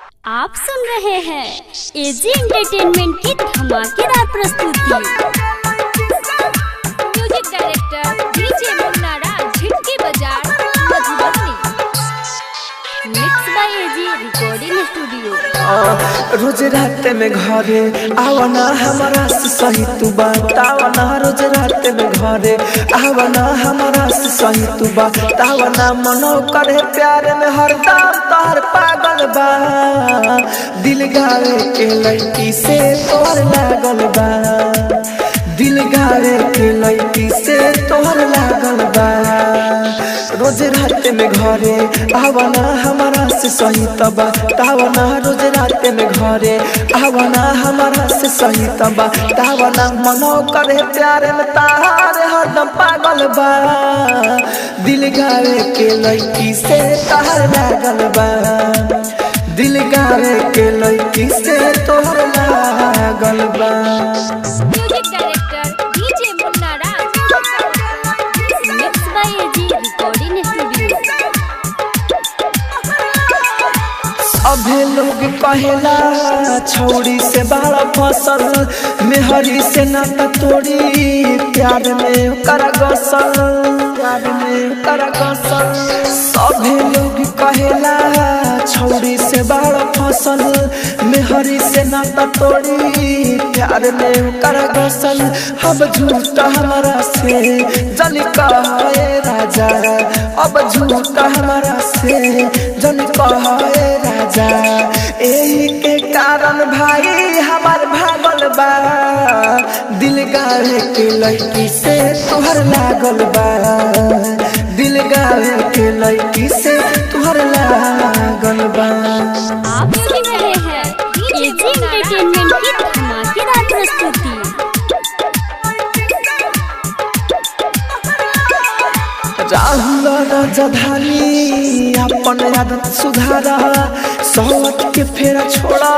आप सुन रहे हैं एजी एंटरटेनमेंट की धमाकेदार प्रस्तुति। Music director DJ Munna Raj, Jhitki Bazar, Madhubani. Mix by AG recording studio. रोज रात में घरे आवना हमारा से सही तू बतावना। रोज रात में घरे आवना हमारा से सही तू बतावना। मनो करे प्यार में हरदम तोहर पागल बा। दिल गावे के लड़की से तोहर लागल बा। दिल गावे के लड़की से तोहर लागल बा। रोज रात में घरे आवना हमारा से सही तबा तावना। रोज रात में घरे आवना हमारा से सही तबा तावना। मनो करे प्यार में तार हरदम पागल बा। दिल गावे के लड़की से तार लागल बा। दिल गावे के लड़की से तोहर लागल बा। Music director DJ Munna Raj, mix by AG recording studio. अभे लोग कहेला छौड़ी से बड़ा फसल, मेहरी से नाता तोड़ी प्यार में कर गसल। प्यार में कर गसल। सभे लोग कहेला छौड़ी से बड़ा फसल, मेहरी से नाता तोड़ी प्यार में कर गसल। अब झूठ हमारा से जन कहे राजा, अब झूठ हमारा से जन कहे राजा। यही के कारण भाई हमार भागल बा। दिल गावे के लड़की से तोहर लागल बा। दिल गावे के लड़की से तोहर लागल बा। आप सुन रहे हैं एजी एंटरटेनमेंट की धमाकेदार प्रस्तुति। राहुल राजधानी अपन आदत सुधारा। सोवत के फेरा छोड़ा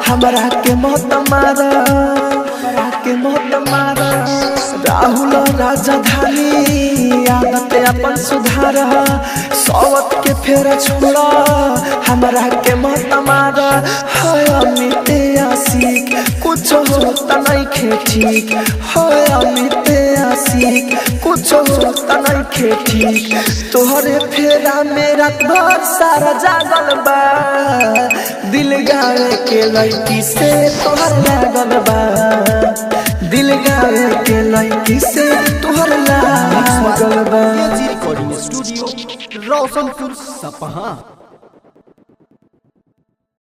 हमरा के मत मारा। हमरा के मत मारा। राहुल राजधानी आदत अपन सुधारा। सोवत के फेरा छोड़ा हमरा के मत मारा। हाय अमित आशिक कुछ होता नहीं खे ठीक। हाय अमित आशिक कुछ होता नहीं खे ठीक। तोहरे फेरा मेरा घर सारा जागल बा। दिल गावे के लड़की से तोहर लागल बा। दिल गावे के लड़की से तोहर लागल बा। रिकॉर्डिंग स्टूडियो रोशनपुर सपहा।